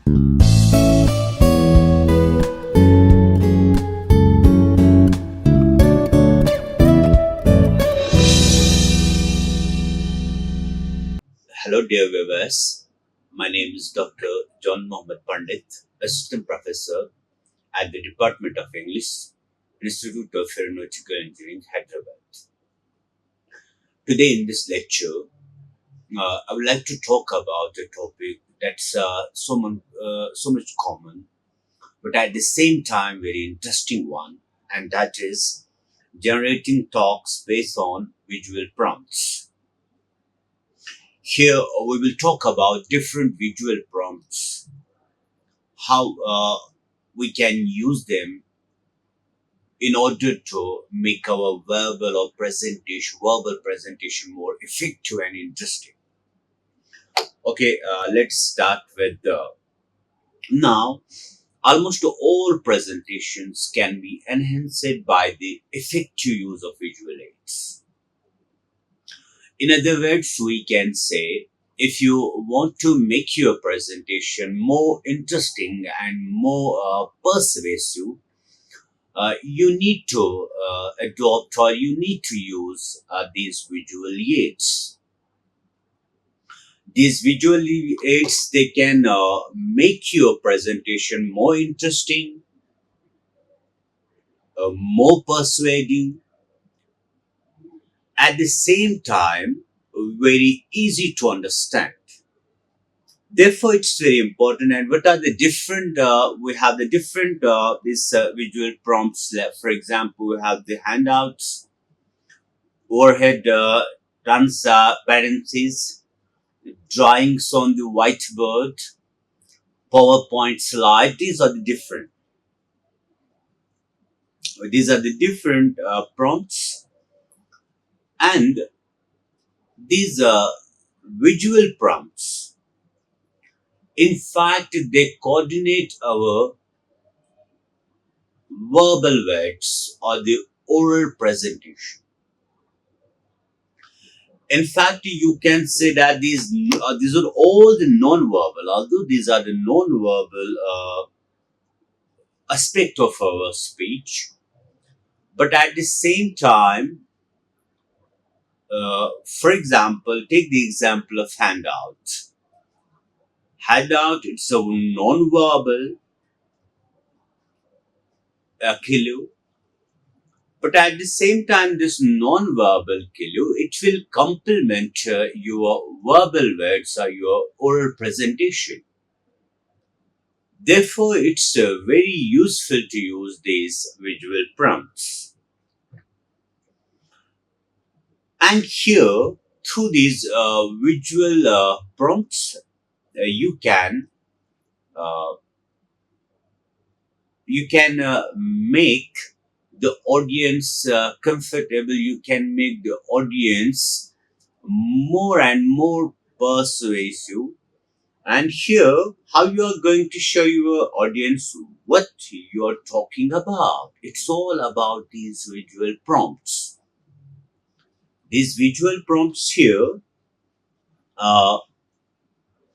Hello, dear viewers. My name is Dr. John Mohmad Pandit, Assistant Professor at the Department of English, Institute of Aeronautical Engineering, Hyderabad. Today, in this lecture, I would like to talk about a topic that's so much common, but at the same time, very interesting one, and that is generating talks based on visual prompts. Here, we will talk about different visual prompts, how we can use them in order to make our verbal presentation more effective and interesting. Okay, let's start with now. Almost all presentations can be enhanced by the effective use of visual aids. In other words, we can say if you want to make your presentation more interesting and more persuasive, you need to adopt or you need to use these visual aids. These visual aids, they can make your presentation more interesting, more persuading, at the same time very easy to understand. Therefore, it's very important. And what are the different? We have the different these visual prompts. For example, we have the handouts, overhead transparencies, drawings on the whiteboard, PowerPoint slide. These are the different. These are the different prompts, and these visual prompts. In fact, they coordinate our verbal words or the oral presentation. In fact, you can say that these are all the non-verbal, although these are the non-verbal aspect of our speech, but at the same time, for example, take the example of handout. Handout, it's a non-verbal clue, but at the same time, this non-verbal clue, it will complement your verbal words or your oral presentation. Therefore, it's very useful to use these visual prompts. And here, through these visual prompts, you can uh, make the audience comfortable. You can make the audience more and more persuasive. And here, how you are going to show your audience what you are talking about. It's all about these visual prompts. These visual prompts here, uh,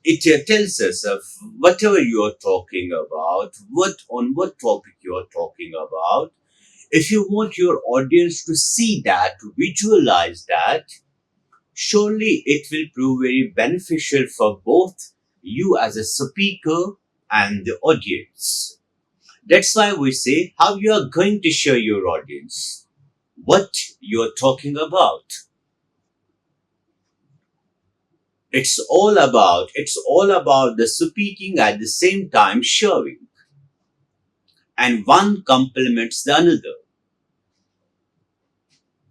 it tells us of whatever you are talking about, what topic you are talking about. If you want your audience to see that, to visualize that, surely it will prove very beneficial for both you as a speaker and the audience. That's why we say how you are going to show your audience what you are talking about. It's all about the speaking at the same time showing, and one complements the another.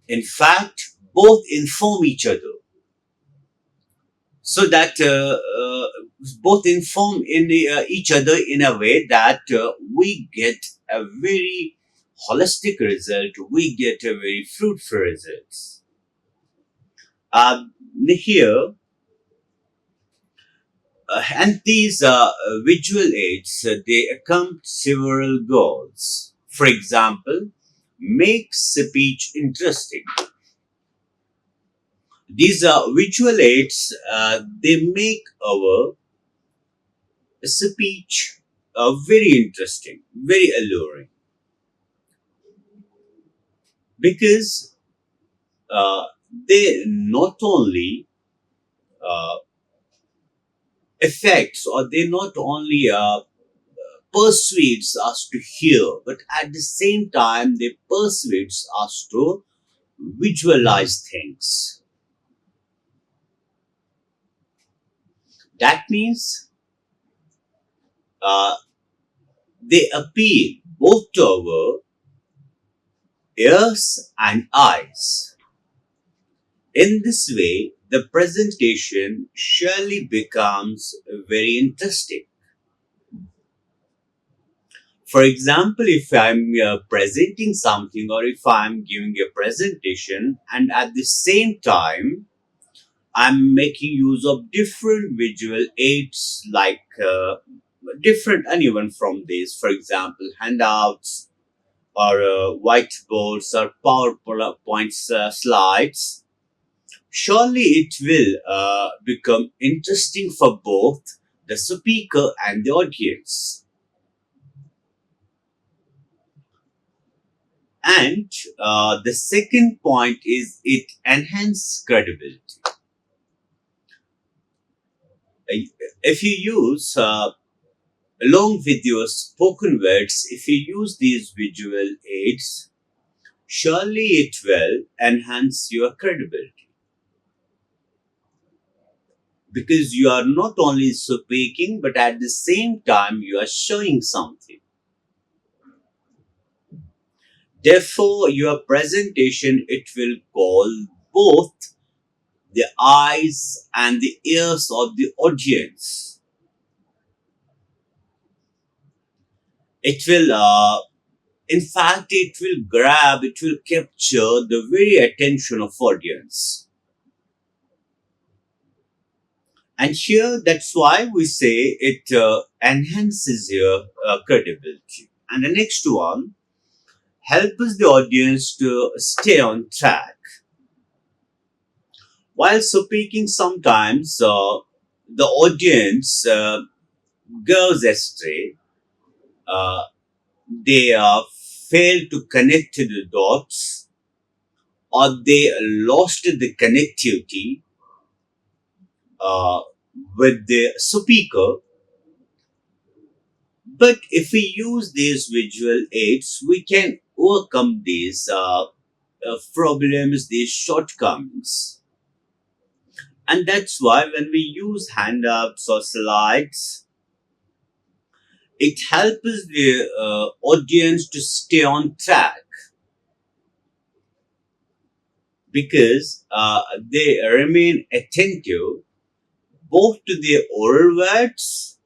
In fact, both inform each other, so that both inform each other in a way that we get a very holistic result, we get a very fruitful results. Here, and these visual aids, they accomplish several goals. For example, make speech interesting. These visual aids, they make our speech very interesting, very alluring, because uh, they not only uh, affects, or they not only persuades us to hear, but at the same time they persuades us to visualize things. That means uh, they appeal both to our ears and eyes. In this way, the presentation surely becomes very interesting. For example, if I'm presenting something, or if I'm giving a presentation, and at the same time I'm making use of different visual aids, like different uneven from this, for example, handouts, or whiteboards, or PowerPoint slides, surely it will become interesting for both the speaker and the audience. And the second point is it enhances credibility. If you use along with your spoken words, if you use these visual aids, surely it will enhance your credibility, because you are not only speaking, but at the same time you are showing something. Therefore, your presentation, it will call both the eyes and the ears of the audience. It will, in fact, it will grab, it will capture the very attention of audience. And here, that's why we say it enhances your credibility. And the next one helps the audience to stay on track. While speaking, sometimes the audience goes astray. Uh, they fail to connect the dots, or they lost the connectivity uh, with the speaker. But if we use these visual aids, we can overcome these problems, these shortcomings. And that's why when we use handouts or slides, it helps the audience to stay on track, because they remain attentive both to the oral words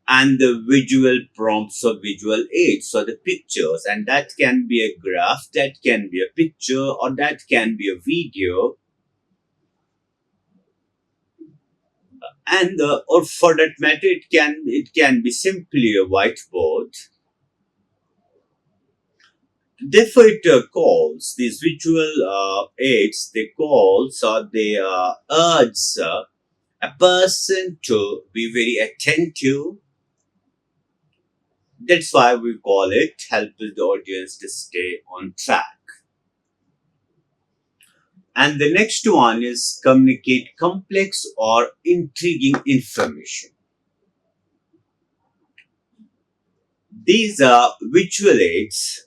and the visual prompts or visual aids, so the pictures. And that can be a graph, that can be a picture, or that can be a video, and or for that matter, it can be simply a whiteboard. Therefore, it calls these visual aids, they calls, or they urge a person to be very attentive. That's why we call it help the audience to stay on track. And the next one is communicate complex or intriguing information. These are visual aids.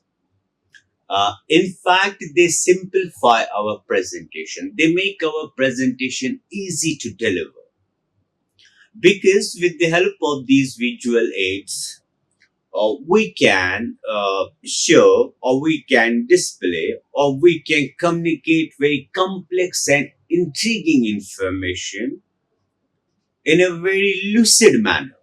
In fact, they simplify our presentation. They make our presentation easy to deliver, because with the help of these visual aids, we can show, or we can display, or we can communicate very complex and intriguing information in a very lucid manner.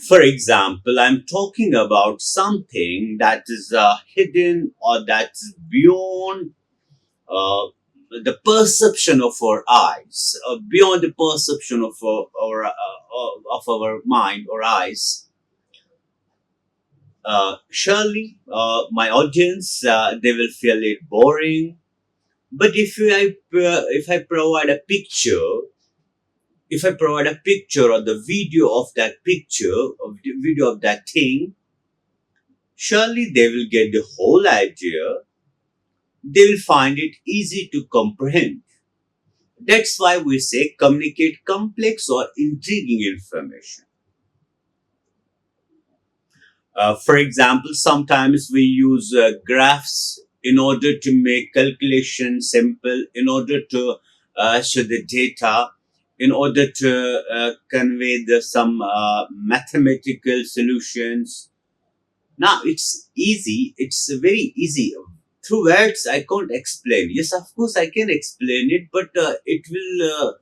For example, I'm talking about something that is hidden, or that's beyond uh, the perception of our eyes, beyond the perception of our mind or eyes. Surely, my audience, they will feel it boring. But if I provide a picture, If I provide a picture or the video of that picture, of the video of that thing, surely they will get the whole idea. They will find it easy to comprehend. That's why we say communicate complex or intriguing information. For example, sometimes we use graphs in order to make calculations simple, in order to show the data, in order to convey some mathematical solutions. Now it's easy, it's very easy. Through words, I can't explain. Yes, of course, I can explain it, but it will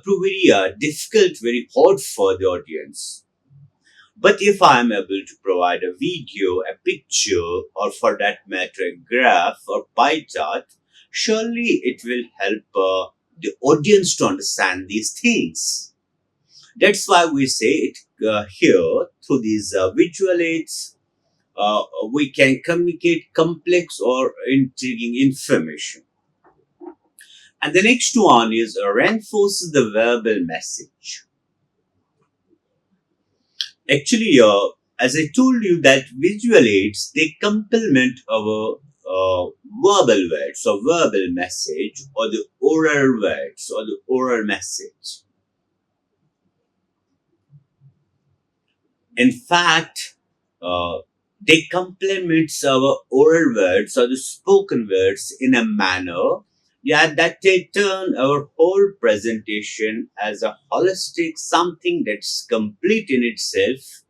prove very difficult, very hard for the audience. But if I am able to provide a video, a picture, or for that matter, a graph or pie chart, surely it will help the audience to understand these things. That's why we say it here through these visual aids. We can communicate complex or intriguing information. And the next one is reinforces the verbal message. Actually, as I told you, that visual aids they complement our verbal words or verbal message or the oral words or the oral message. In fact, uh, they complement our oral words or the spoken words in a manner, yeah, that they turn our whole presentation as a holistic something that's complete in itself.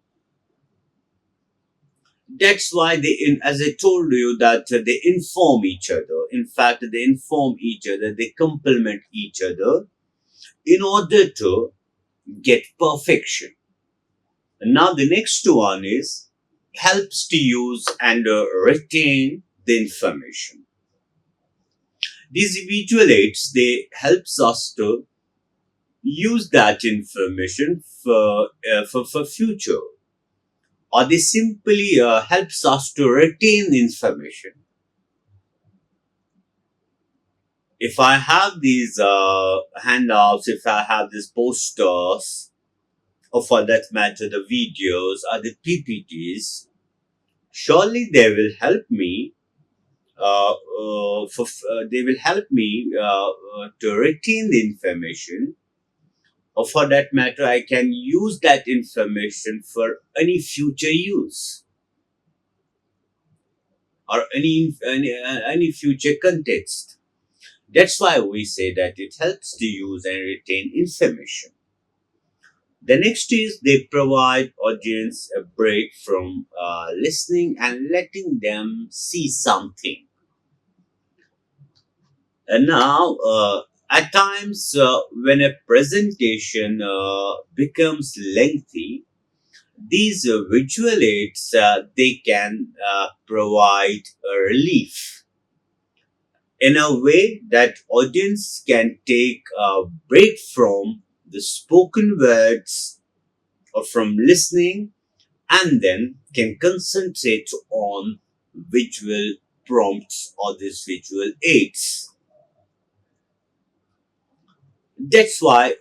That's why as I told you, that they inform each other. In fact, they inform each other, they complement each other in order to get perfection. And now the next one is helps to use and retain the information. These visual aids, they helps us to use that information for future, or they simply helps us to retain information. If I have these handouts, if I have these posters, or for that matter, the videos or the PPTs, surely they will help me. They will help me to retain the information, or for that matter, I can use that information for any future use or any future context. That's why we say that it helps to use and retain information. The next is they provide audience a break from listening and letting them see something. And now, at times, when a presentation becomes lengthy, these visual aids they can provide a relief in a way that audience can take a break from the spoken words or from listening, and then can concentrate on visual prompts or these visual aids. That's why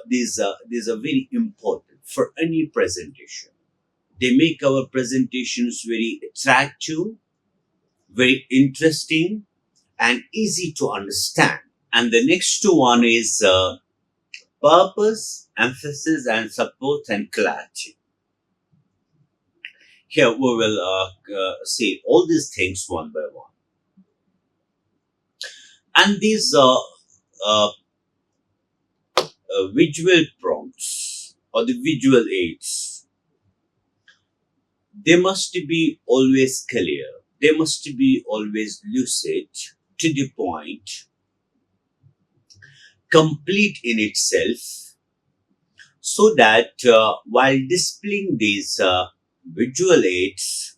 these are very important for any presentation. They make our presentations very attractive, very interesting, and easy to understand. And the next one is purpose, emphasis, and support and clarity. Here we will see all these things one by one. And these uh, visual prompts or the visual aids, they must be always clear. They must be always lucid, to the point, complete in itself, so that while displaying these visual aids,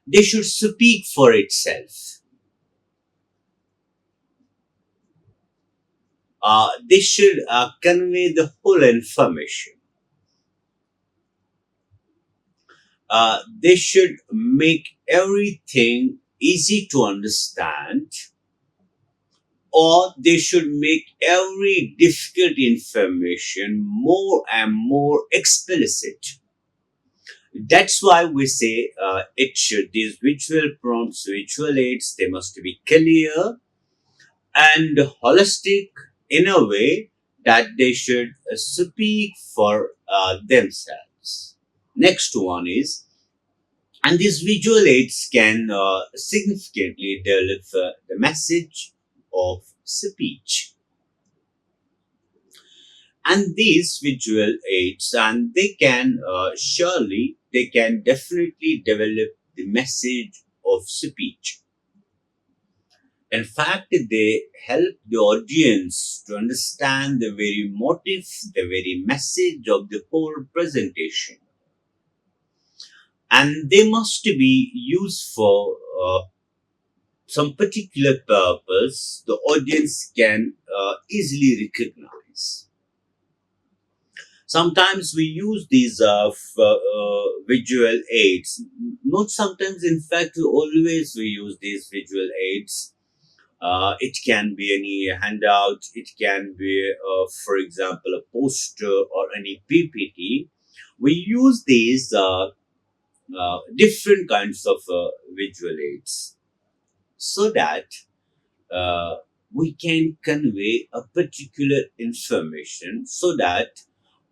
they should speak for itself. They should convey the whole information. They should make everything easy to understand, or they should make every difficult information more and more explicit. That's why we say it should, these visual prompts, visual aids, they must be clear and holistic in a way that they should speak for themselves. Next one is, and these visual aids can significantly deliver the message of speech. And these visual aids, and they can surely, they can definitely develop the message of speech. In fact, they help the audience to understand the very motive, the very message of the whole presentation. And they must be used for some particular purpose the audience can easily recognize. Sometimes we use these visual aids. Not sometimes, in fact, always we use these visual aids. It can be any handout, it can be, for example, a poster or any PPT. We use these different kinds of visual aids so that uh, we can convey a particular information, so that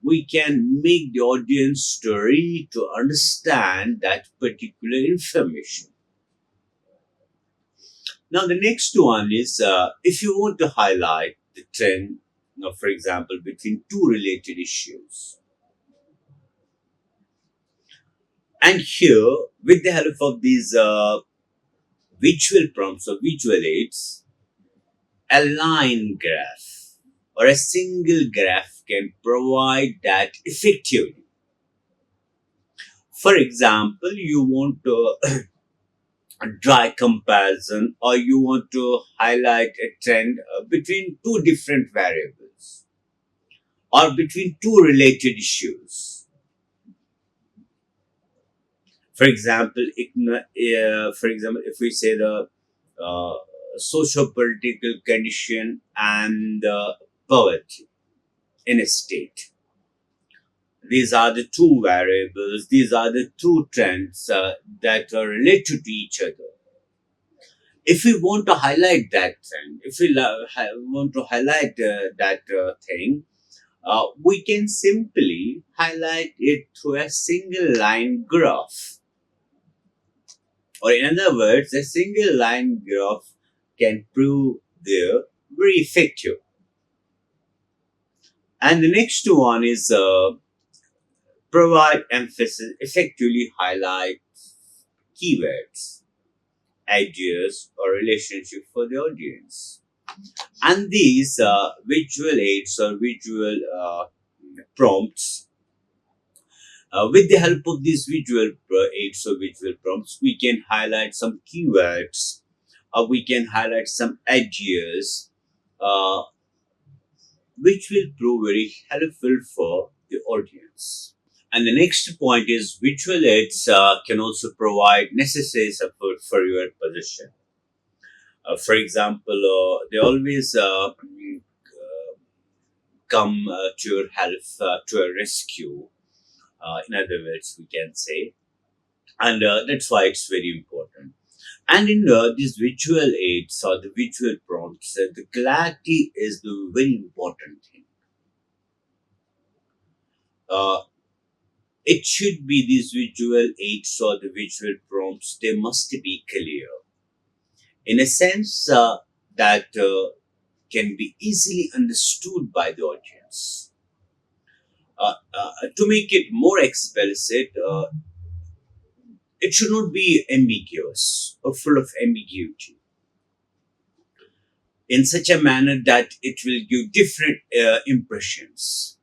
we can make the audience story to understand that particular information. Now, the next one is if you want to highlight the trend, for example, between two related issues. And here, with the help of these visual prompts or visual aids, a line graph or a single graph can provide that effectively. For example, you want to draw a comparison or you want to highlight a trend between two different variables or between two related issues. For example, if we say the uh, socio-political condition and poverty in a state, these are the two variables. These are the two trends that are related to each other. If we want to highlight that trend, if we want to highlight that thing, we can simply highlight it through a single line graph. Or in other words, a single line graph can prove there very effective. And the next one is provide emphasis, effectively highlight keywords, ideas, or relationship for the audience. And these visual aids or visual prompts, with the help of these visual aids or visual prompts, we can highlight some keywords, we can highlight some ideas, uh, which will prove very helpful for the audience. And the next point is visual aids can also provide necessary support for your position. For example, they always come to your help, to a rescue. In other words, we can say, and that's why it's very important. And in these visual aids or the visual prompts, the clarity is the very important thing. Uh, it should be these visual aids or the visual prompts, they must be clear in a sense that can be easily understood by the audience. To make it more explicit, it should not be ambiguous or full of ambiguity in such a manner that it will give different impressions.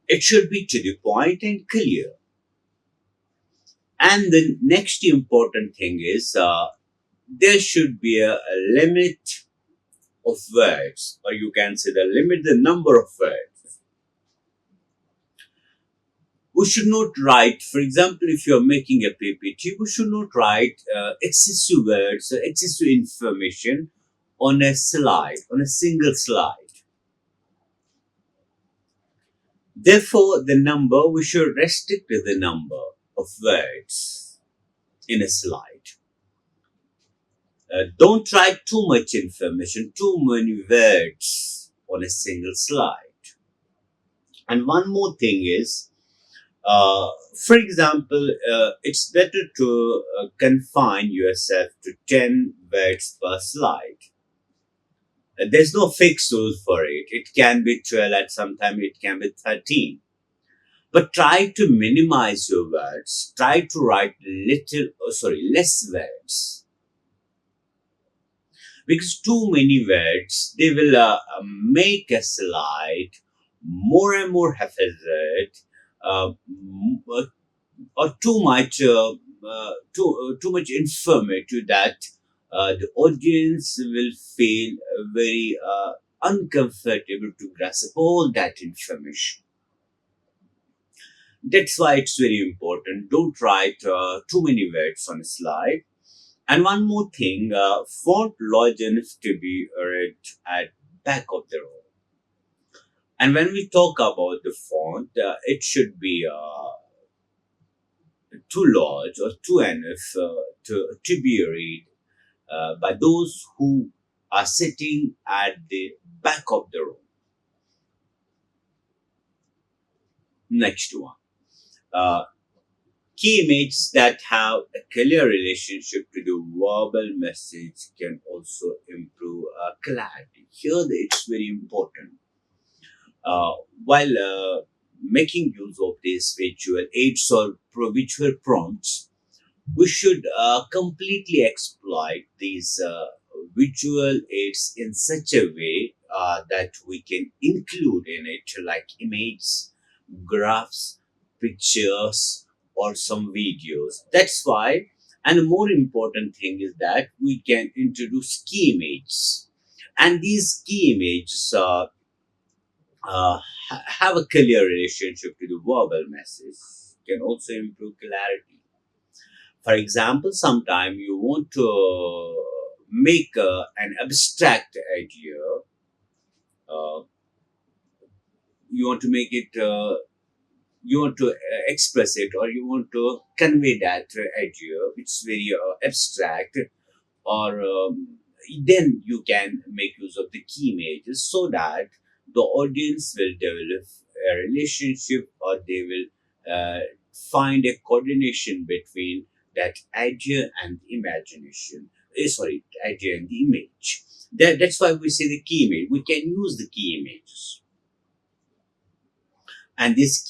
It should be to the point and clear. And the next important thing is there should be a limit of words, or you can say the limit the number of words. We should not write, for example, if you are making a PPT, we should not write excessive words or excessive information on a slide, on a single slide. Therefore, the number, we should restrict the number of words in a slide. Don't try too much information, too many words on a single slide. And one more thing is, for example, it's better to confine yourself to 10 words per slide. There's no fixed rule for it. It can be 12 at some time, it can be 13. But try to minimize your words. Try to write less words. Because too many words, they will make a slide more and more haphazard, or too much informative that the audience will feel very uncomfortable to grasp all that information. That's why it's very important. Don't write too many words on a slide. And one more thing, font large enough to be read at back of the row. And when we talk about the font, it should be too large or too enough to be read by those who are sitting at the back of the room. Next one. Uh, Key images that have a clear relationship to the verbal message can also improve clarity. Here, it's very important. Uh, while making use of these visual aids or visual prompts, we should completely exploit these visual aids in such a way that we can include in it like images, graphs, pictures, or some videos. That's why, and the more important thing is that we can introduce key images, and these key images have a clear relationship to the verbal message. Can also improve clarity. For example, sometime you want to make an abstract idea. Uh, you want to make it. You want to express it, or you want to convey that idea. It's very abstract, or then you can make use of the key images so that the audience will develop a relationship, or they will find a coordination between that idea and imagination. Idea and the image. That's why we say the key image. We can use the key images. And these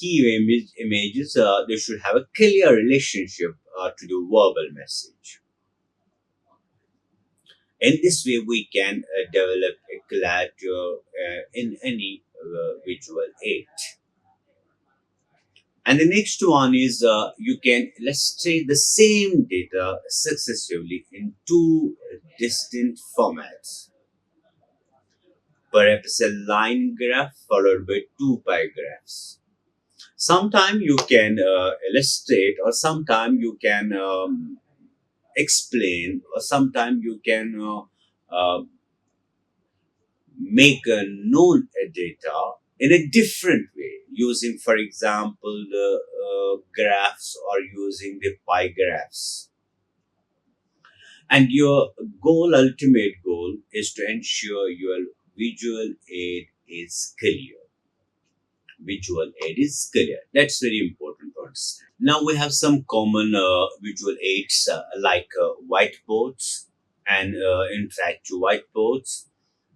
images, they should have a clear relationship to the verbal message. In this way, we can develop a clarity in any visual aid. And the next one is you can illustrate the same data successively in two distinct formats. Perhaps a line graph followed by two pie graphs. Sometime you can illustrate, or sometime you can explain, or sometime you can make a known data in a different way using, for example, the graphs, or using the pie graphs. And your ultimate goal is to ensure your visual aid is clear. Visual aid is clear. That's very important to understand. Now we have some common visual aids like whiteboards and interactive whiteboards,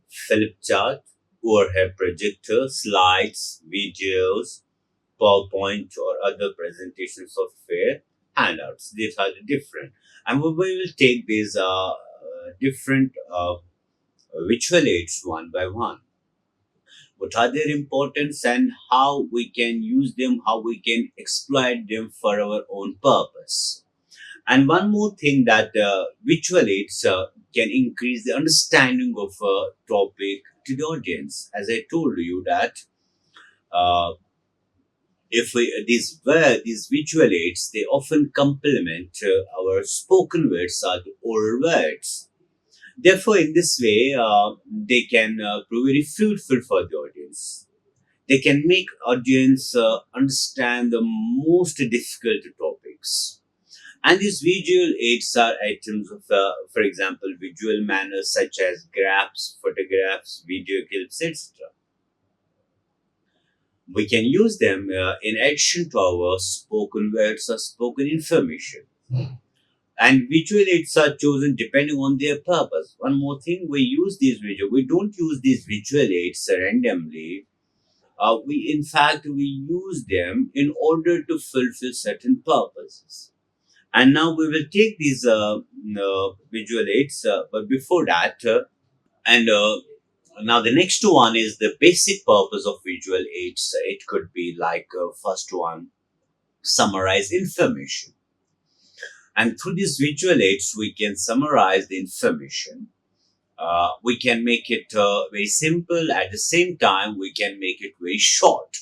flip chart, overhead projector, slides, videos, PowerPoint or other presentation software, handouts. These are the different. And we will take these different visual aids one by one. What are their importance and how we can use them, how we can exploit them for our own purpose. And one more thing that visual aids can increase the understanding of a topic to the audience. As I told you that uh, if these visual aids, they often complement our spoken words or the oral words. Therefore, in this way, they can prove very fruitful for the audience. They can make audience understand the most difficult topics. And these visual aids are items of, for example, visual manners such as graphs, photographs, video clips, etc. We can use them in addition to our spoken words or spoken information. And visual aids are chosen depending on their purpose. One more thing, we don't use these visual aids randomly. In fact, we use them in order to fulfill certain purposes. And now we will take these visual aids, but before that, and now the next one is the basic purpose of visual aids. It could be like first one, summarize information. And through these visual aids, we can summarize the information. We can make it very simple. At the same time, we can make it very short.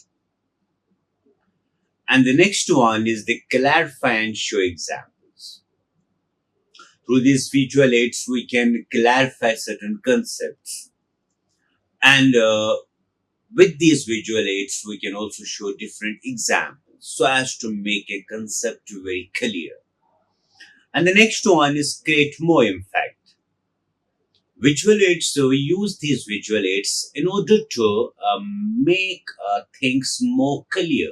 And the next one is the clarify and show examples. Through these visual aids, we can clarify certain concepts. And with these visual aids, we can also show different examples so as to make a concept very clear. And the next one is create more impact. Visual aids, so we use these visual aids in order to make things more clear.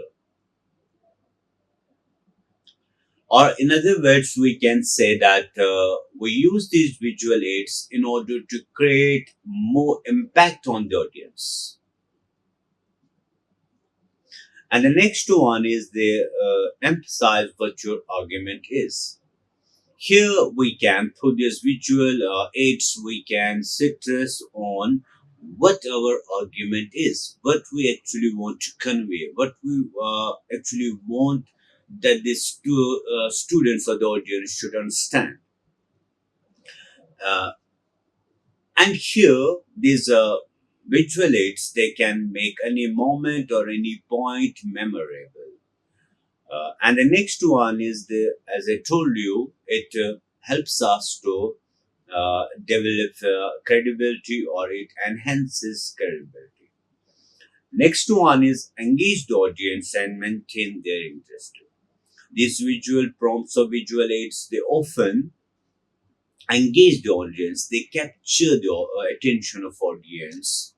Or in other words, we can say that we use these visual aids in order to create more impact on the audience. And the next one is the emphasize what your argument is. Here we can, through these visual aids, we can stress on what our argument is, what we actually want to convey, what we actually want that the students or the audience should understand. Uh, and here, these visual aids, they can make any moment or any point memorable. And the next one is as I told you, it helps us to develop credibility, or it enhances credibility. Next one is engage the audience and maintain their interest. These visual prompts or visual aids, they often engage the audience, they capture the attention of audience,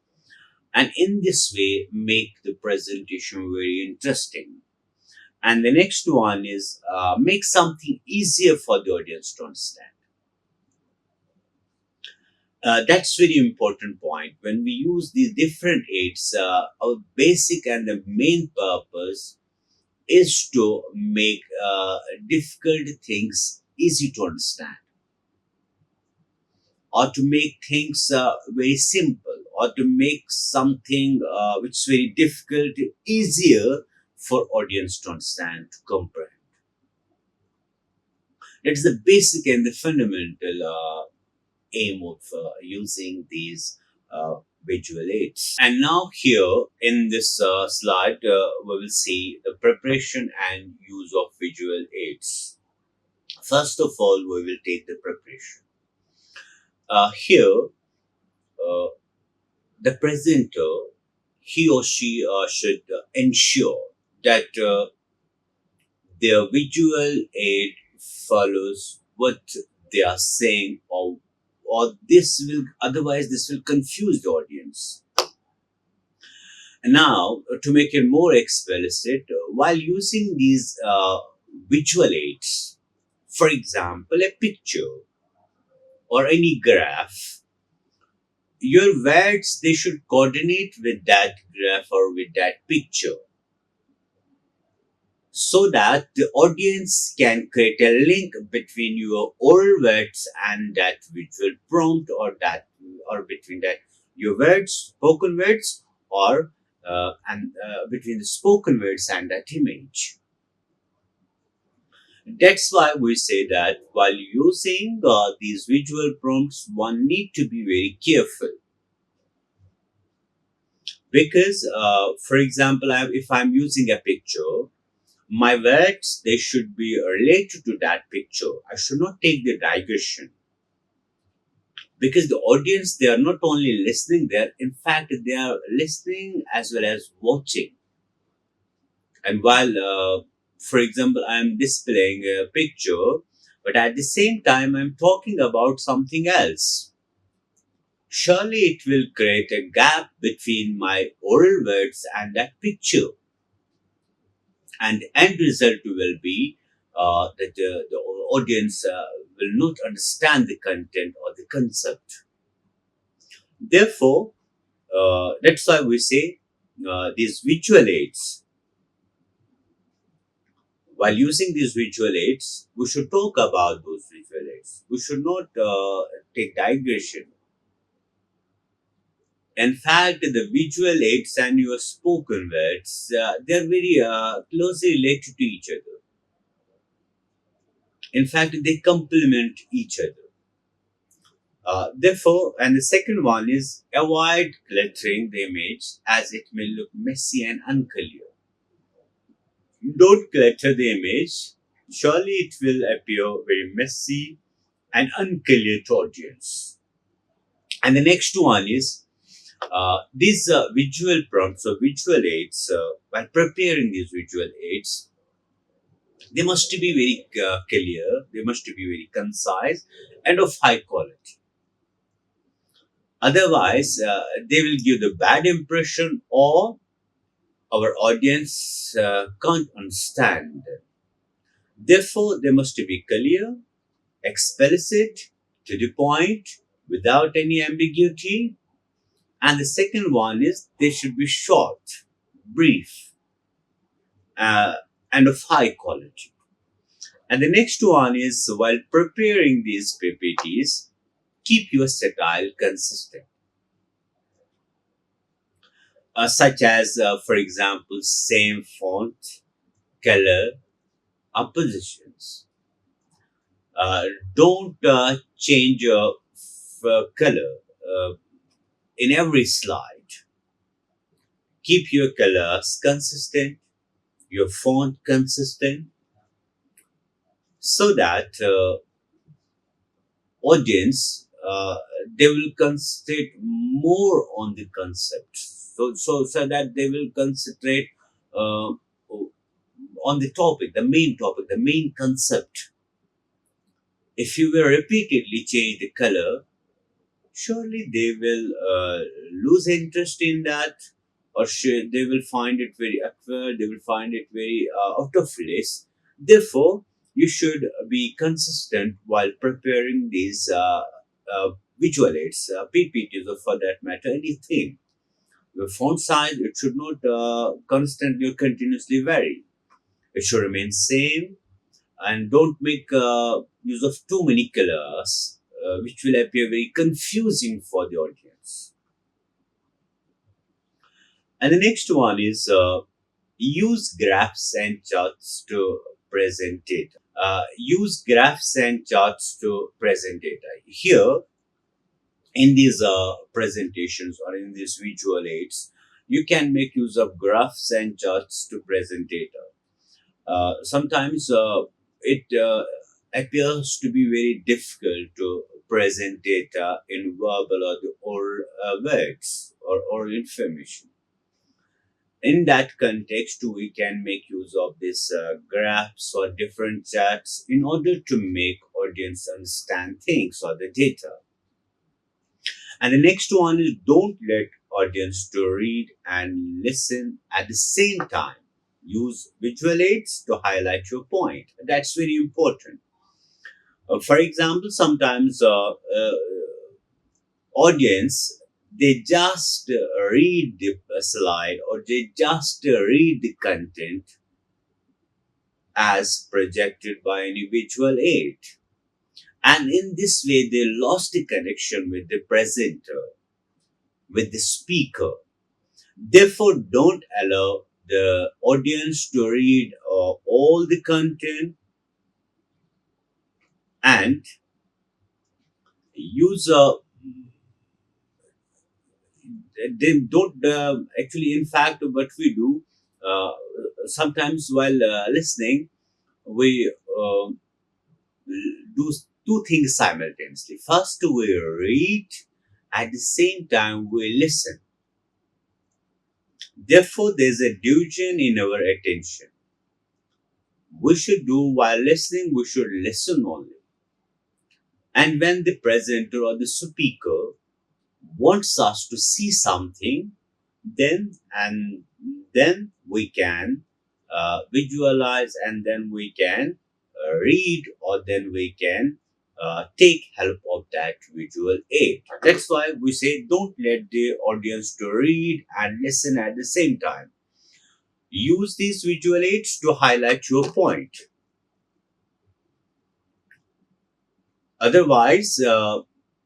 and in this way make the presentation very interesting. And the next one is make something easier for the audience to understand. That's very important point. When we use these different aids, our basic and the main purpose is to make difficult things easy to understand, or to make things very simple, or to make something which is very difficult easier for audience to understand, to comprehend. That's the basic and the fundamental aim of using these visual aids. And now here in this slide, we will see the preparation and use of visual aids. First of all, we will take the preparation. Here, the presenter, he or she should ensure that their visual aid follows what they are saying, or this will confuse the audience. And now, to make it more explicit, while using these visual aids, for example, a picture or any graph, your words, they should coordinate with that graph or with that picture, so that the audience can create a link between your oral words and that visual prompt, or between that your words, spoken words, or and between the spoken words and that image. That's why we say that while using these visual prompts, one need to be very careful, because for example, if I'm using a picture, my words, they should be related to that picture. I should not take the digression. because the audience, they are not only listening there, in fact they are listening as well as watching. And while for example I'm displaying a picture, but at the same time I'm talking about something else, surely it will create a gap between my oral words and that picture, and the end result will be that the audience will not understand the content or the concept. Therefore, that's why we say these visual aids. While using these visual aids, we should talk about those visual aids. We should not take digression. In fact, the visual aids and your spoken words, they're very closely related to each other. In fact, they complement each other. Therefore, and the second one is avoid cluttering the image as it may look messy and unclear. Don't clutter the image. Surely it will appear very messy and unclear to audience. And the next one is these visual prompts or visual aids. While preparing these visual aids, they must be very clear. They must be very concise and of high quality. Otherwise, they will give the bad impression or our audience can't understand. Therefore, they must be clear, explicit, to the point, without any ambiguity. And the second one is they should be short, brief, uh, and of high quality. And the next one is while preparing these PPTs, keep your style consistent, such as, for example, same font, color, or positions. Don't change your color in every slide. Keep your colors consistent, your font consistent, so that audience they will concentrate more on the concept. So that they will concentrate uh, on the topic, the main topic, the main concept. If you will repeatedly change the color, surely they will lose interest in that, or they will find it very awkward, they will find it very out of place. Therefore, you should be consistent while preparing these visual aids, PPTs, or for that matter, anything. The font size, it should not constantly or continuously vary. It should remain same, and don't make use of too many colors, which will appear very confusing for the audience. And the next one is use graphs and charts to present data. Use graphs and charts to present data. Here, in these presentations or in these visual aids, you can make use of graphs and charts to present data. Sometimes it appears to be very difficult to present data in verbal or words or information. In that context, we can make use of these graphs or different charts in order to make audience understand things or the data. And the next one is don't let audience to read and listen at the same time. Use visual aids to highlight your point. That's very important. For example, sometimes audience, they just read the slide or they just read the content as projected by any visual aid. And in this way, they lost the connection with the presenter, with the speaker. Therefore, don't allow the audience to read all the content, and use they don't actually, in fact, what we do uh, sometimes while listening, we do two things simultaneously. First, we read, at the same time, we listen. Therefore, there's a division in our attention. We should do while listening, we should listen only. And when the presenter or the speaker wants us to see something, then we can visualize, and then we can read, or then we can take help of that visual aid. That's why we say don't let the audience to read and listen at the same time. Use these visual aids to highlight your point. Otherwise,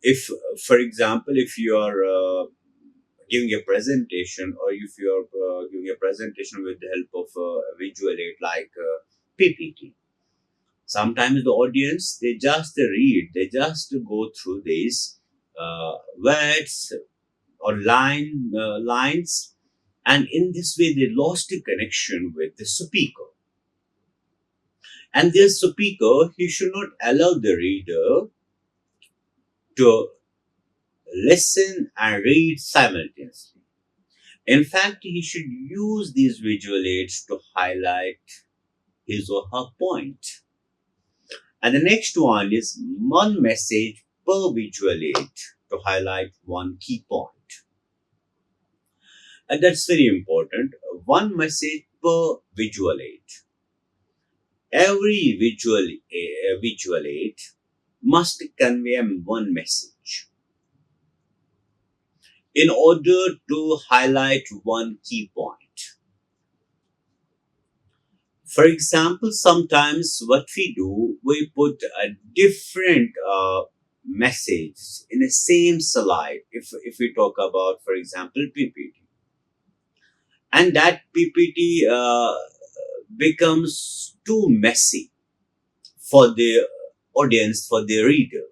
if, for example, if you are giving a presentation, or if you are giving a presentation with the help of a visual aid like PPT, sometimes the audience, they just read, they just go through these words or lines, and in this way they lost the connection with the speaker. And this speaker, he should not allow the reader to listen and read simultaneously. In fact, he should use these visual aids to highlight his or her point. And the next one is one message per visual aid to highlight one key point. And that's very important. One message per visual aid. Every visual aid must convey one message in order to highlight one key point. For example, sometimes what we do, we put a different message in the same slide. If we talk about, for example, PPT, and that PPT becomes too messy for the audience, for the reader,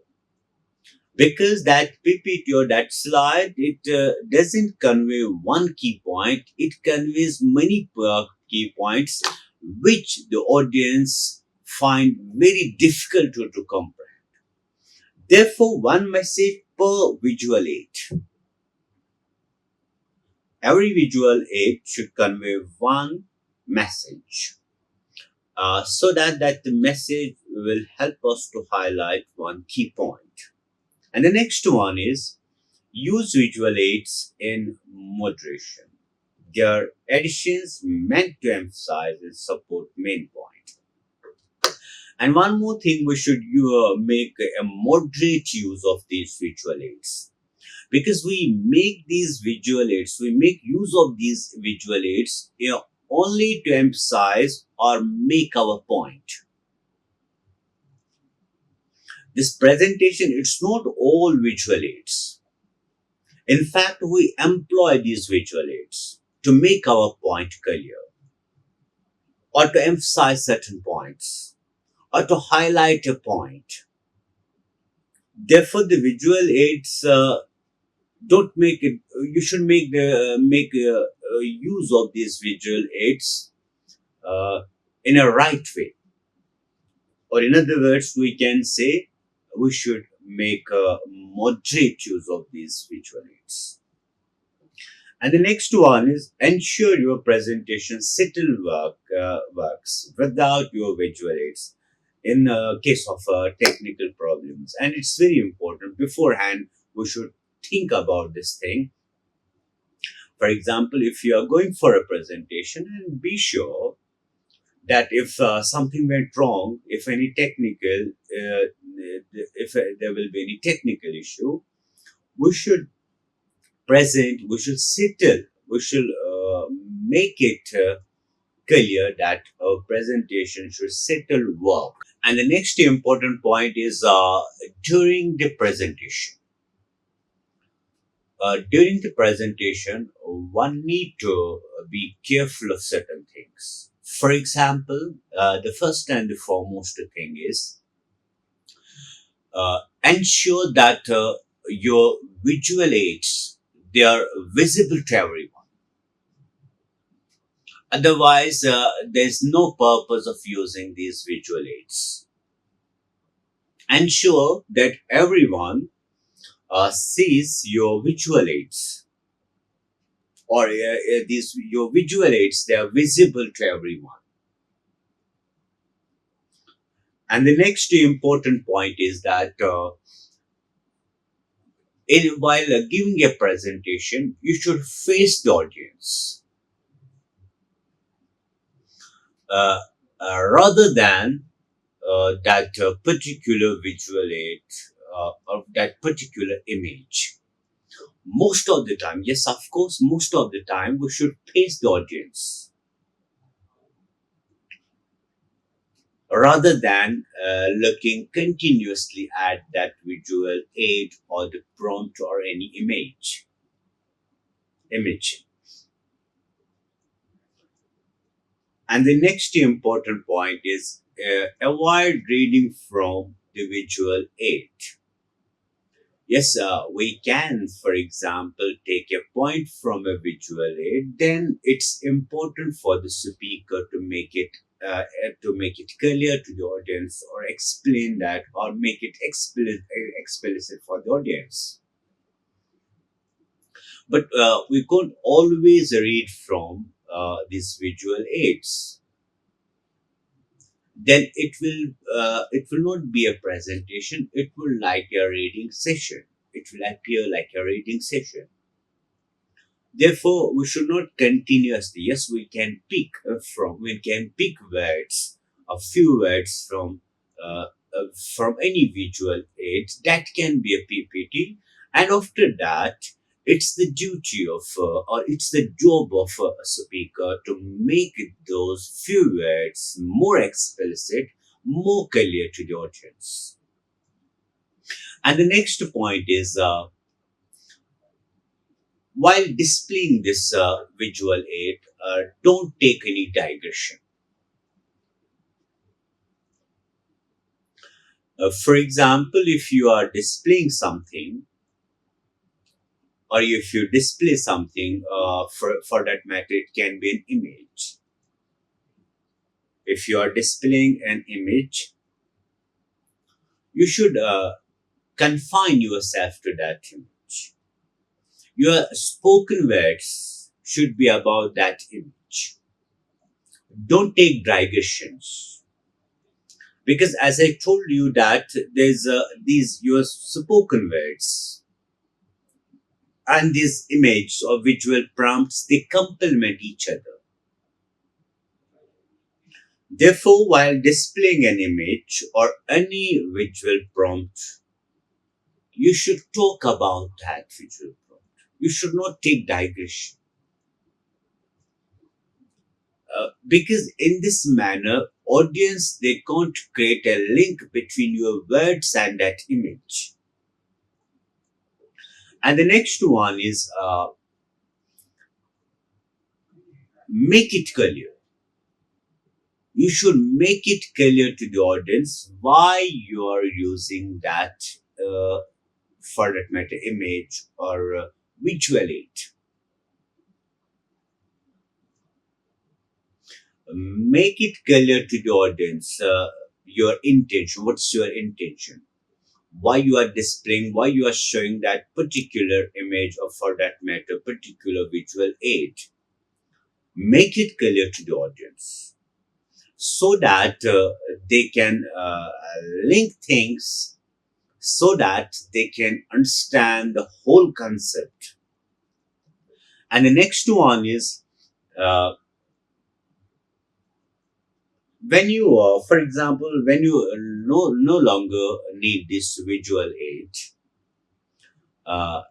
because that PPT or that slide, it doesn't convey one key point, it conveys many key points which the audience find very difficult to comprehend. Therefore, one message per visual aid. Every visual aid should convey one message, so that the message will help us to highlight one key point. And the next one is use visual aids in moderation. Their additions meant to emphasize and support main point. And one more thing, we should make a moderate use of these visual aids, because we make use of these visual aids only to emphasize or make our point. This presentation, it's not all visual aids. In fact, we employ these visual aids to make our point clear, or to emphasize certain points, or to highlight a point. Therefore, the visual aids don't make it. You should make use of these visual aids uh, in a right way, or in other words, we can say we should make a moderate use of these visual aids. And the next one is ensure your presentation works without your visual aids in case of technical problems. And it's very important. Beforehand, we should think about this thing. For example, if you are going for a presentation, and be sure that if something went wrong, if any technical, if there will be any technical issue, we should we should settle, we should make it clear that our presentation should settle work. And the next important point is during the presentation. During the presentation, one need to be careful of certain things. For example, the first and the foremost thing is ensure that your visual aids, they are visible to everyone. Otherwise, there's no purpose of using these visual aids. Ensure that everyone sees your visual aids, or these your visual aids, they are visible to everyone. And the next important point is that while giving a presentation, you should face the audience, uh, rather than that particular visual aid, or that particular image. Most of the time, yes, of course, most of the time, we should face the audience rather than looking continuously at that visual aid or the prompt or any image. And the next important point is avoid reading from the visual aid. Yes, we can, for example, take a point from a visual aid. Then it's important for the speaker to make it clear to the audience, or explain that, or make it explicit for the audience. But we can't always read from these visual aids. Then it will not be a presentation. It will like a reading session. It will appear like a reading session. Therefore, we should not continuously. Yes, we can pick words, a few words from any visual aid. That can be a PPT, and after that, it's the duty of, or it's the job of a speaker to make those few words more explicit, more clear to the audience. And the next point is, while displaying this visual aid, don't take any digression. For example, if you are displaying something, or if you display something, for that matter, it can be an image. If you are displaying an image, you should confine yourself to that image. Your spoken words should be about that image. Don't take digressions, because as I told you that there's these your spoken words and these image or visual prompts, they complement each other. Therefore, while displaying an image or any visual prompt, you should talk about that visual prompt. You should not take digression, because in this manner, audience, they can't create a link between your words and that image. And the next one is, make it clear. You should make it clear to the audience why you are using that, uh, for that matter, image or visual aid. Make it clear to the audience, your intention. What's your intention? Why you are displaying, why you are showing that particular image, or for that matter, particular visual aid. Make it clear to the audience, so that they can link things, so that they can understand the whole concept. And the next one is, uh, when you, for example, when you no longer need this visual aid, uh,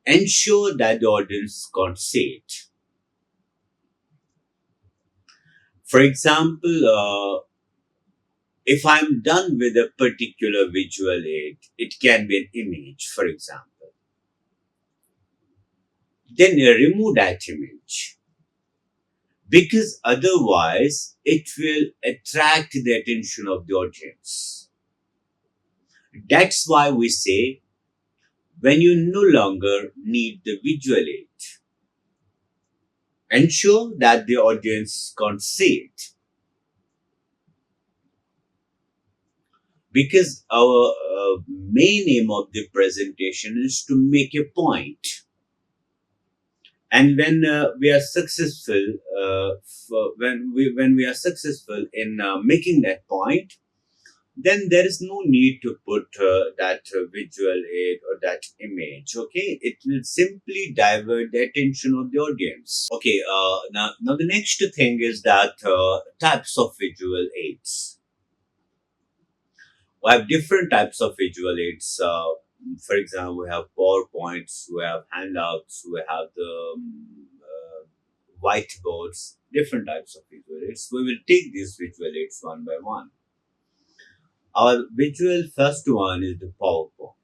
ensure that the audience can't see it. For example, if I'm done with a particular visual aid, it can be an image, for example, then remove that image, because otherwise it will attract the attention of the audience. That's why we say, when you no longer need the visual aid, ensure that the audience can't see it. because our main aim of the presentation is to make a point. And when we are successful, when we are successful in making that point, then there is no need to put that visual aid or that image. Okay, it will simply divert the attention of the audience. Okay, now the next thing is that types of visual aids. We have different types of visual aids. For example, we have PowerPoints, we have handouts, we have the whiteboards, different types of visual aids. We will take these visual aids one by one. Our visual first one is the PowerPoint.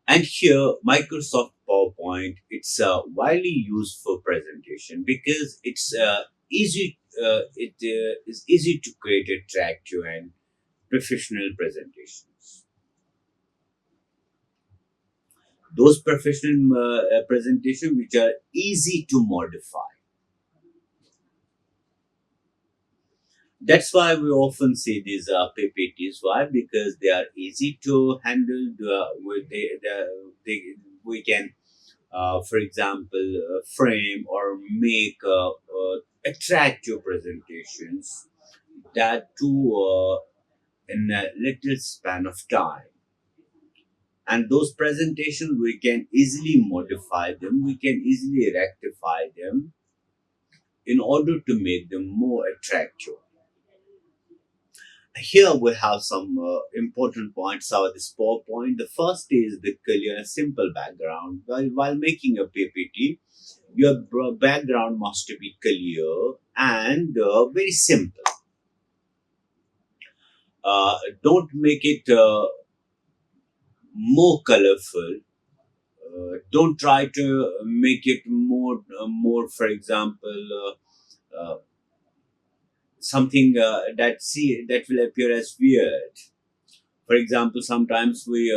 And here, Microsoft PowerPoint, it's widely used for presentation because it's easy. It is easy to create attractive and professional presentations. Those professional presentations which are easy to modify. That's why we often see these PPTs. Why? Because they are easy to handle. We can, for example, frame or make attractive presentations that too in a little span of time. And those presentations, we can easily modify them. We can easily rectify them in order to make them more attractive. Here we have some important points out of this PowerPoint. The first is the clear and simple background. While making a PPT, your background must be clear and very simple. Don't make it more colorful. Don't try to make it more, for example, something that will appear as weird. For example, sometimes we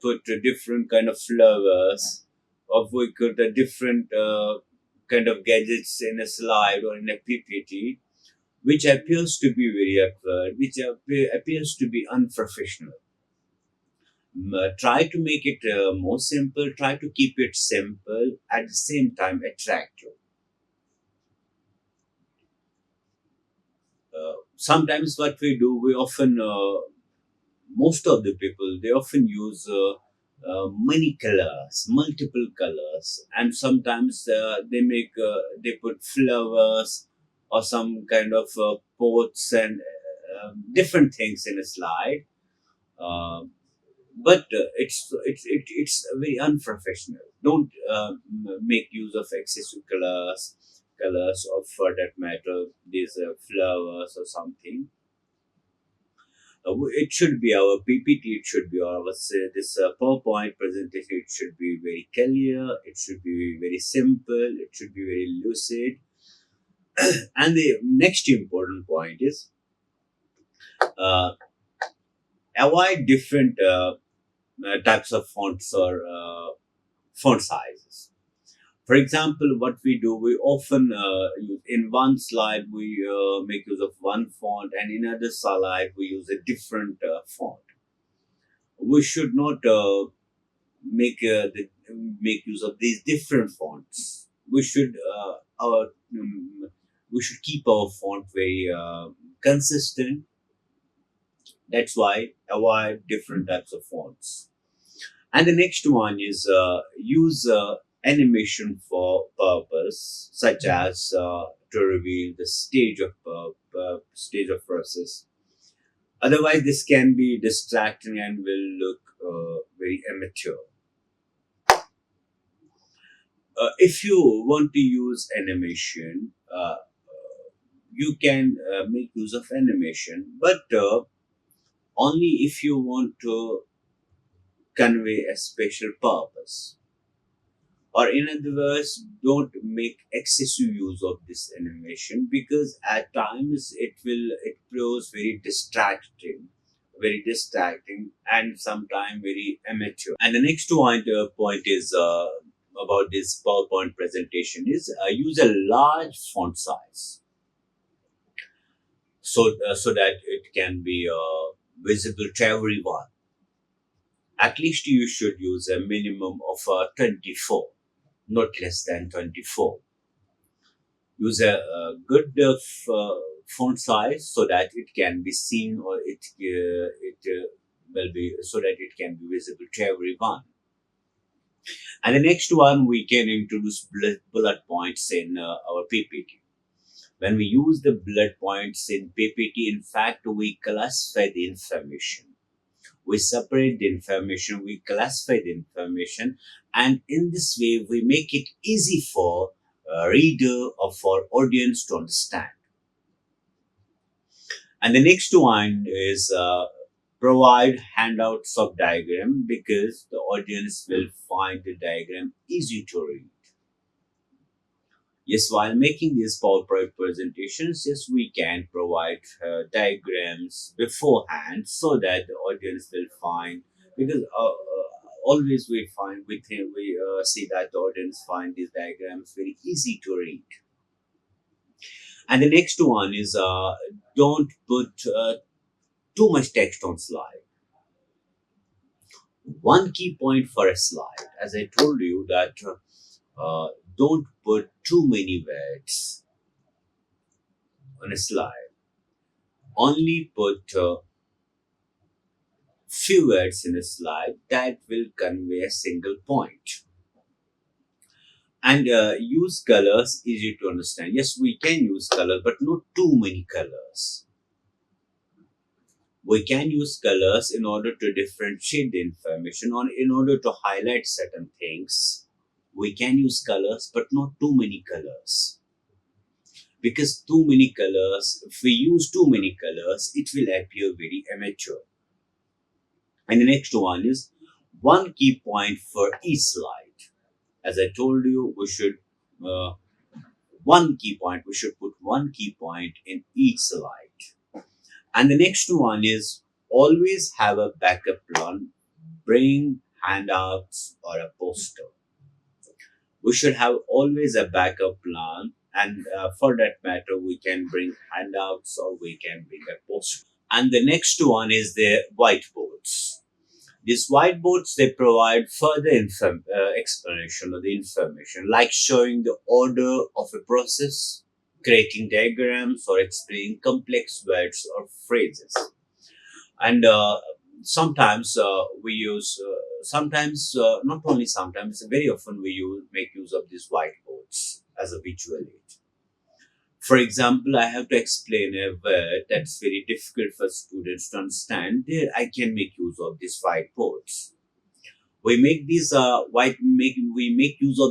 put a different kind of flowers, or we put a different kind of gadgets in a slide or in a PPT, which appears to be very awkward, which appears to be unprofessional. Try to make it more simple. Try to keep it simple at the same time attractive. Sometimes what we do, we often most of the people they often use many colors, multiple colors, and sometimes they put flowers or some kind of pots and different things in a slide. Uh, but it's very unprofessional. Don't make use of excessive colors, or for that matter, these flowers or something. It should be our PPT, it should be our this PowerPoint presentation, it should be very clear, it should be very simple, it should be very lucid. And the next important point is uh, avoid different types of fonts or font sizes. For example, what we do, we often use in one slide we make use of one font, and in another slide we use a different font. We should not make use of these different fonts. We should keep our font very consistent. That's why avoid different types of fonts. And the next one is use animation for purpose, such as to reveal the stage of process. Otherwise, this can be distracting and will look very amateur. If you want to use animation, you can make use of animation, but only if you want to convey a special purpose. Or in other words, don't make excessive use of this animation because at times it proves very distracting, and sometimes very amateur. And the next point is about this PowerPoint presentation is use a large font size. so that it can be visible to everyone. At least you should use a minimum of 24, not less than 24. Use a good font size so that it can be seen, or it will be so that it can be visible to everyone. And the next one, we can introduce bullet points in our PPT. When we use the bullet points in PPT, in fact, we classify the information. We separate the information, we classify the information, and in this way, we make it easy for a reader or for audience to understand. And the next one is provide handouts of diagram, because the audience will find the diagram easy to read. Yes, while making these PowerPoint presentations, yes, we can provide diagrams beforehand so that the audience will find, because always we find we see that the audience find these diagrams very easy to read. And the next one is don't put too much text on slide. One key point for a slide, as I told you, that don't put too many words on a slide. Only put few words in a slide that will convey a single point. And use colors easy to understand. Yes, we can use colors, but not too many colors. We can use colors in order to differentiate the information, or in order to highlight certain things. We can use colors, but not too many colors. Because too many colors, if we use too many colors, it will appear very amateur. And the next one is one key point for each slide. As I told you, we should uh, we should put one key point in each slide. And the next one is always have a backup plan. Bring handouts or a poster. We should have always a backup plan, and for that matter, we can bring handouts or we can bring a poster. And the next one is the whiteboards. These whiteboards, they provide further explanation of the information, like showing the order of a process, creating diagrams, or explaining complex words or phrases. And sometimes we use, not only sometimes, very often make use of these whiteboards as a visual aid. For example, I have to explain a word that's very difficult for students to understand. There, I can make use of these whiteboards. We make use of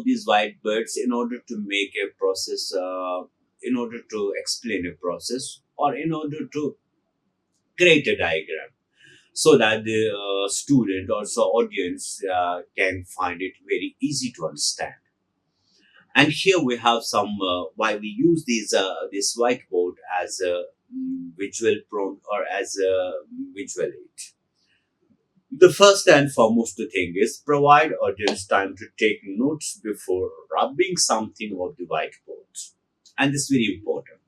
these whiteboards in order to make a process, in order to explain a process, or in order to create a diagram, so that the student or so audience can find it very easy to understand. And here we have some why we use this whiteboard as a visual prompt, or as a visual aid. The first and foremost thing is provide audience time to take notes before rubbing something off the whiteboard. And this is very important.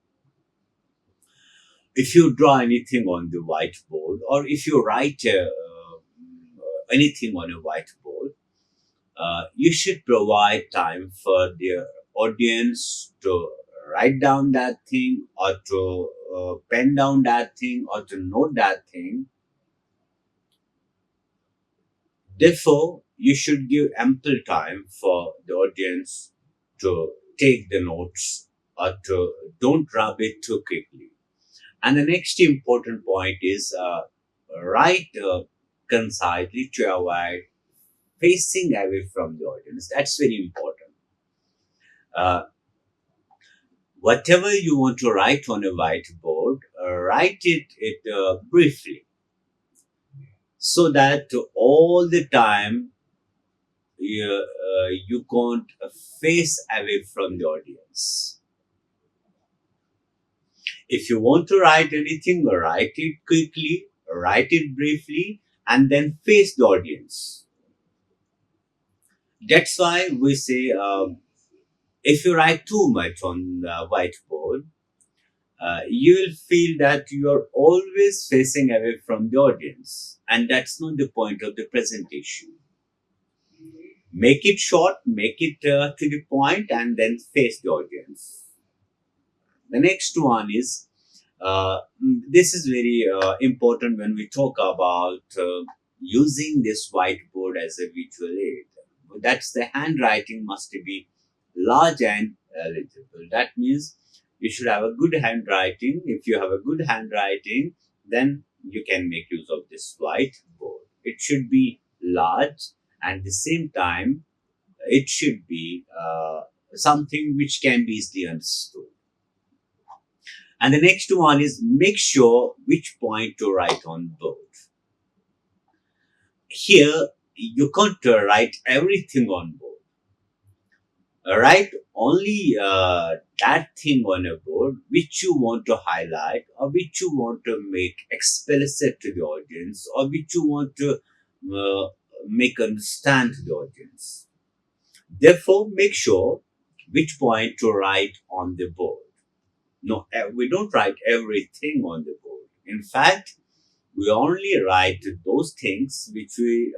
If you draw anything on the whiteboard, or if you write anything on a whiteboard, you should provide time for the audience to write down that thing, or to pen down that thing, or to note that thing. Therefore, you should give ample time for the audience to take the notes, or to don't rub it too quickly. And the next important point is write concisely to avoid facing away from the audience. That's very important. Uh, Whatever you want to write on a whiteboard, write it briefly, so that all the time you can't face away from the audience. If you want to write anything, write it quickly, write it briefly, and then face the audience. That's why we say if you write too much on the whiteboard, you will feel that you are always facing away from the audience, and that's not the point of the presentation. Make it short, make it to the point, and then face the audience. The next one is this is very important when we talk about using this whiteboard as a visual aid. That's the handwriting must be large and legible. That means you should have a good handwriting. If you have a good handwriting, then you can make use of this whiteboard. It should be large, and at the same time, it should be something which can be easily understood. And the next one is make sure which point to write on board. Here, you can't write everything on board. Write only that thing on a board which you want to highlight, or which you want to make explicit to the audience, or which you want to uh, make understand to the audience. Therefore, make sure which point to write on the board. No, we don't write everything on the board. In fact, we only write those things which we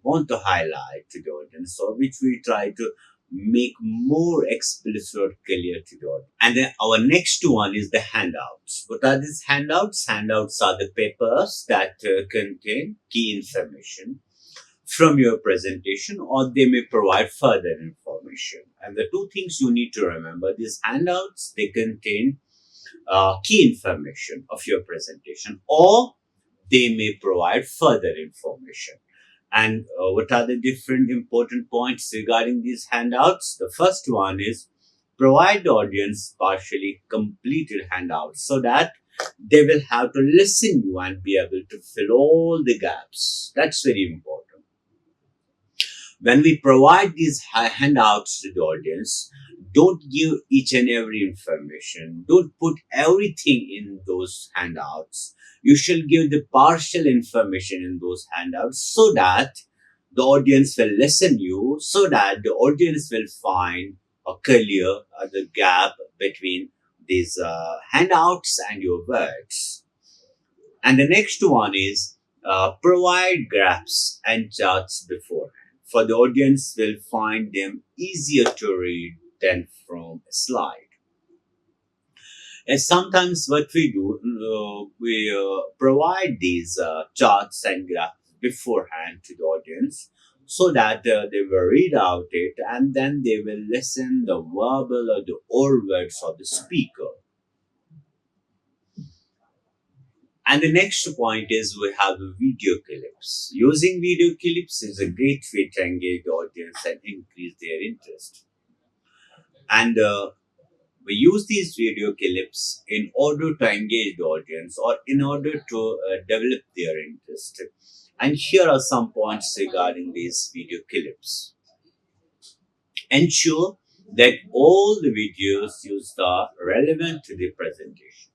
want to highlight to the audience, or which we try to make more explicit or clear to the audience. And then our next one is the handouts. What are these handouts? Handouts are the papers that contain key information from your presentation, or they may provide further information. And the two things you need to remember, these handouts, they contain key information of your presentation, or they may provide further information. And what are the different important points regarding these handouts? The first one is provide the audience partially completed handouts so that they will have to listen you and be able to fill all the gaps. That's very important. When we provide these handouts to the audience, don't give each and every information. Don't put everything in those handouts. You should give the partial information in those handouts so that the audience will listen you, so that the audience will find or clear the gap between these handouts and your words. And the next one is provide graphs and charts beforehand. For the audience will find them easier to read than from a slide. And sometimes what we do, we provide these charts and graphs beforehand to the audience so that they will read out it, and then they will listen the verbal or the oral words of the speaker. And the next point is we have video clips. Using video clips is a great way to engage the audience and increase their interest. And we use these video clips in order to engage the audience, or in order to develop their interest. And here are some points regarding these video clips. Ensure that all the videos used are relevant to the presentation.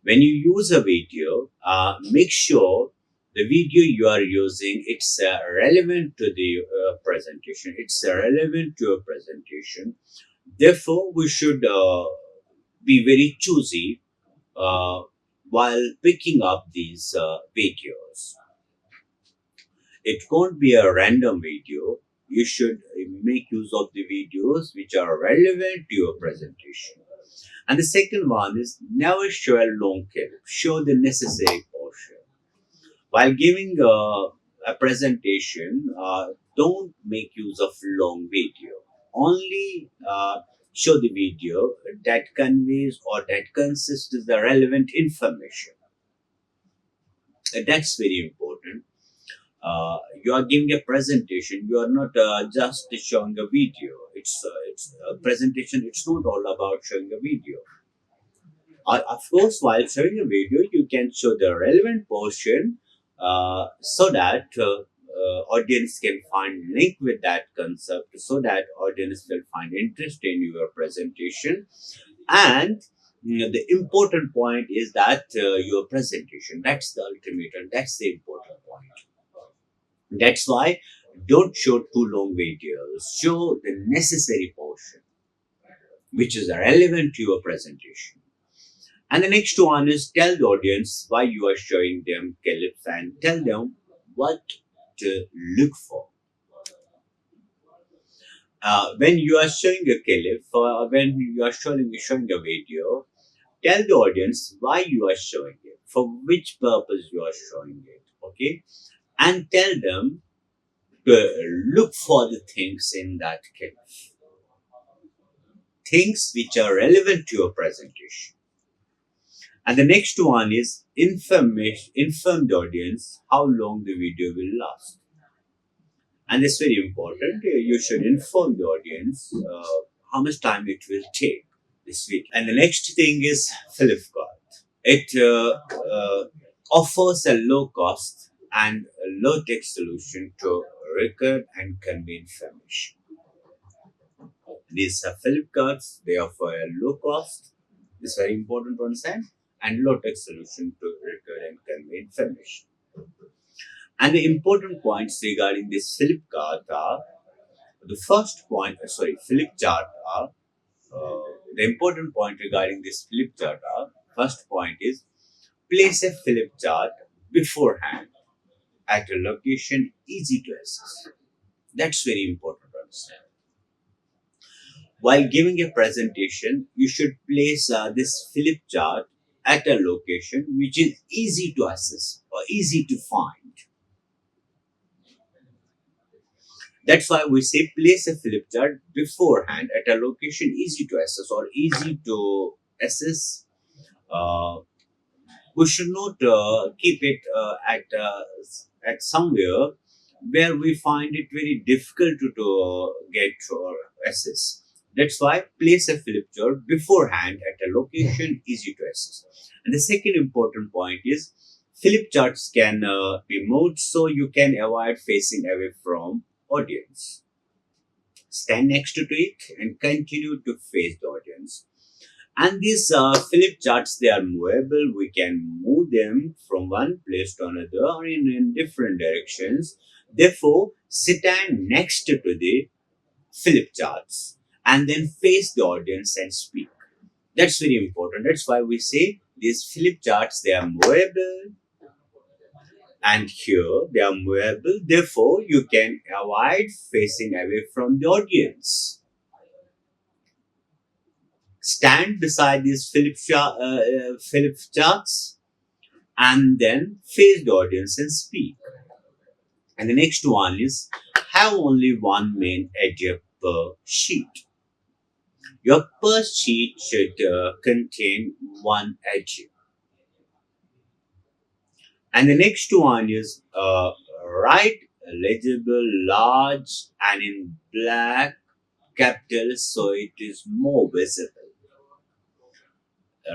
When you use a video, make sure the video you are using, it's relevant to the presentation. It's relevant to a presentation. Therefore, we should be very choosy while picking up these videos. It can't be a random video. You should make use of the videos which are relevant to your presentation. And the second one is never show a long clip. Show the necessary portion. While giving a presentation, don't make use of long video. Only show the video that conveys or that consists of the relevant information. That's very important. You are giving a presentation. You are not just showing a video. It's a presentation. It's not all about showing a video. Of course, while showing a video, you can show the relevant portion so that audience can find link with that concept, so that audience will find interest in your presentation. And the important point is that your presentation, that's the ultimate, and that's the important point. That's why don't show too long videos. Show the necessary portion which is relevant to your presentation. And the next one is tell the audience why you are showing them clips and tell them what to look for. When you are showing a clip, when you are showing a video, tell the audience why you are showing it, for which purpose you are showing it, okay? And tell them to look for the things in that clip, things which are relevant to your presentation. And the next one is inform the audience how long the video will last. And it's very important. You should inform the audience how much time it will take this week. And the next thing is Flipkart. It offers a low cost and a low tech solution to record and convey information. These are Flipkarts. They offer a low cost. It's very important to understand, and low tech solution to record and convey information. And the important points regarding this Flipkart are the first point. Flipchart are the important point regarding this Flipchart are first point is place a Flipchart beforehand at a location easy to access. That's very important to understand. While giving a presentation, you should place this flip chart at a location which is easy to access or easy to find. That's why we say place a flip chart beforehand at a location easy to access or easy to access. Uh, we should not keep it at somewhere where we find it very difficult to get or access. That's why place a flip chart beforehand at a location easy to access. And the second important point is flip charts can be moved so you can avoid facing away from audience. Stand next to it and continue to face the audience. And these flip charts, they are movable. We can move them from one place to another or in different directions. Therefore, stand next to the flip charts and then face the audience and speak. That's very important. That's why we say these flip charts, they are movable, and here they are movable. Therefore, you can avoid facing away from the audience. Stand beside these Philip charts and then face the audience and speak. And the next one is have only one main edge per sheet. Your per sheet should contain one edge. And the next one is write legible, large, and in black capitals so it is more visible.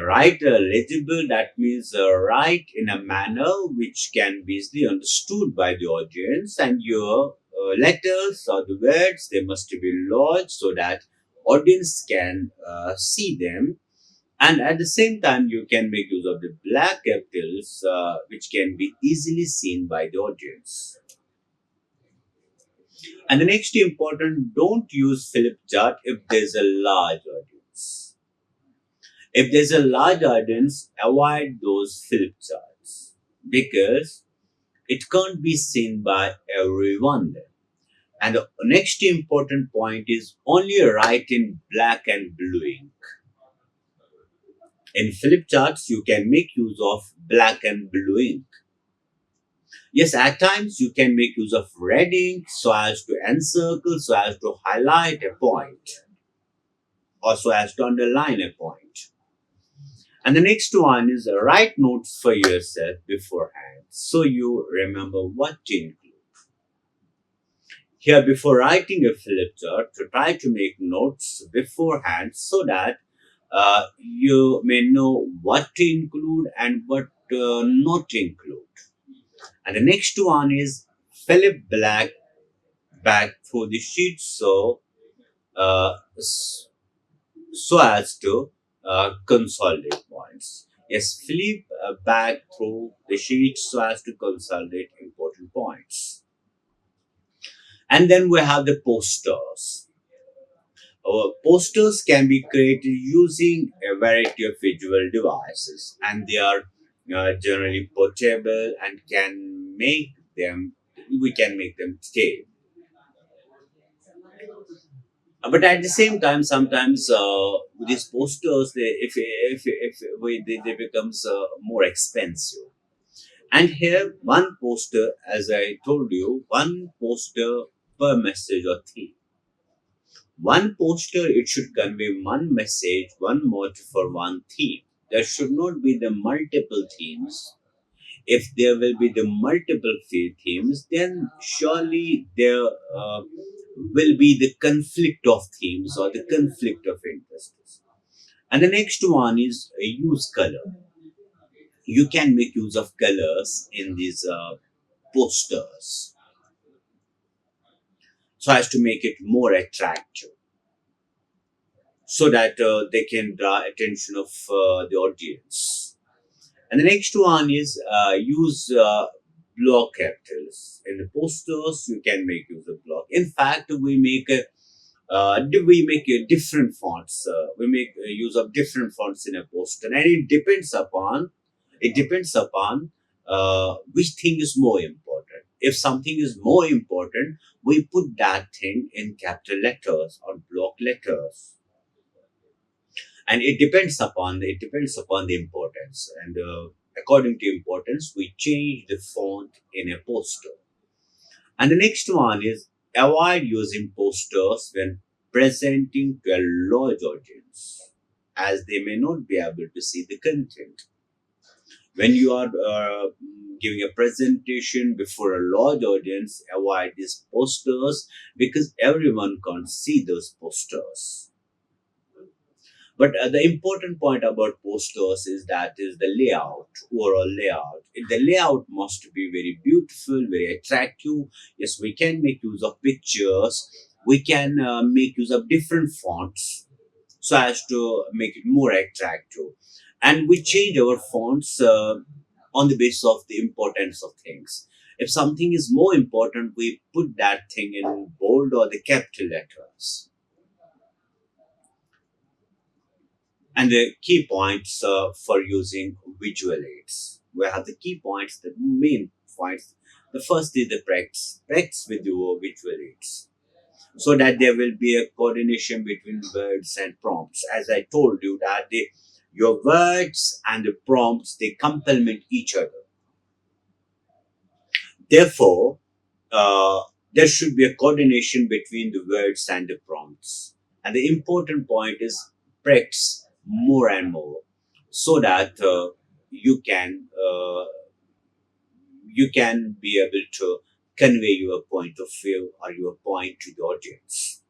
Write legible, that means write in a manner which can be easily understood by the audience, and your letters or the words, they must be large so that audience can see them, and at the same time you can make use of the black capitals which can be easily seen by the audience. And the next important, don't use flip chart if there's a large audience. If there's a large audience, avoid those flip charts because it can't be seen by everyone there. And the next important point is only write in black and blue ink. In flip charts, you can make use of black and blue ink. Yes, at times you can make use of red ink so as to encircle, so as to highlight a point, or so as to underline a point. And the next one is write notes for yourself beforehand so you remember what to include. Here, before writing a flip chart, to try to make notes beforehand so that you may know what to include and what not to include. And the next one is flip black back through the sheet uh, so as to consolidate points. Yes, flip back through the sheet so as to consolidate important points. And then we have the posters. Our posters can be created using a variety of visual devices, and they are generally portable and can make them we can make them stay. But at the same time, sometimes these posters, they becomes more expensive. And here, one poster, as I told you, one poster per message or theme. One poster, it should convey one message, one motive for one theme. There should not be the multiple themes. If there will be the multiple themes, then surely there will be the conflict of themes or the conflict of interests. And the next one is use color. You can make use of colors in these posters so as to make it more attractive, so that they can draw attention of the audience. And the next one is use block capitals in the posters. You can make use of block. In fact, we make different fonts. We make use of different fonts in a poster, and it depends upon which thing is more important. If something is more important, we put that thing in capital letters or block letters, and it depends upon the importance, and according to importance we change the font in a poster. And the next one is avoid using posters when presenting to a large audience, as they may not be able to see the content. When you are giving a presentation before a large audience, avoid these posters because everyone can't see those posters. But the important point about posters is that is the layout, overall layout. The layout must be very beautiful, very attractive. Yes, we can make use of pictures. We can make use of different fonts so as to make it more attractive. And we change our fonts on the basis of the importance of things. If something is more important, we put that thing in bold or the capital letters. And the key points for using visual aids. We have the key points, the main points. The first is the practice with your visual aids, so that there will be a coordination between words and prompts. As I told you that your words and the prompts, they complement each other. Therefore, uh, there should be a coordination between the words and the prompts. And the important point is practice more and more, so that you can be able to convey your point of view or your point to the audience.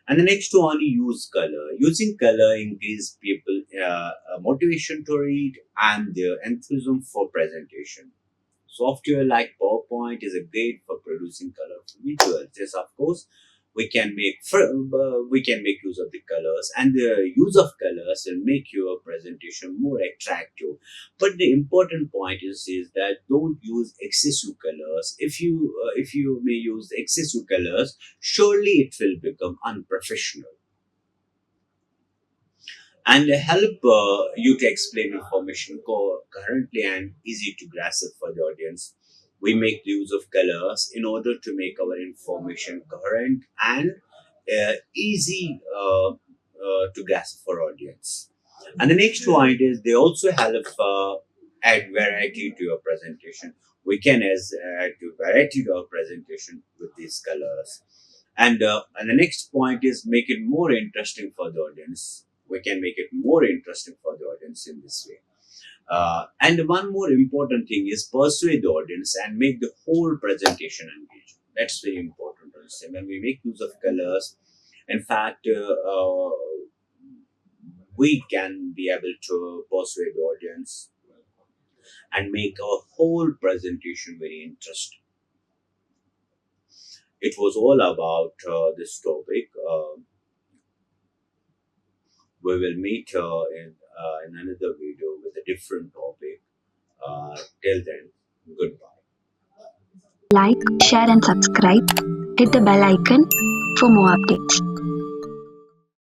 And the next one, use color. Using color increase people motivation to read and their enthusiasm for presentation. Software like PowerPoint is a great for producing colorful visuals. Yes, of course, we can make use of the colors, and the use of colors will make your presentation more attractive. But the important point is that don't use excessive colors. If you may use excessive colors, surely it will become unprofessional and help you to explain information coherently and easy to grasp for the audience. We make use of colors in order to make our information coherent and easy to grasp for audience. And the next point is they also help add variety to your presentation. We can add to variety to our presentation with these colors. And the next point is make it more interesting for the audience. We can make it more interesting for the audience in this way. And one more important thing is persuade the audience and make the whole presentation engaging. That's very important to understand. When we make use of colors, in fact, we can be able to persuade the audience and make our whole presentation very interesting. It was all about this topic. We will meet in another video with a different topic. Till then, goodbye. Like, share, and subscribe. Hit the bell icon for more updates.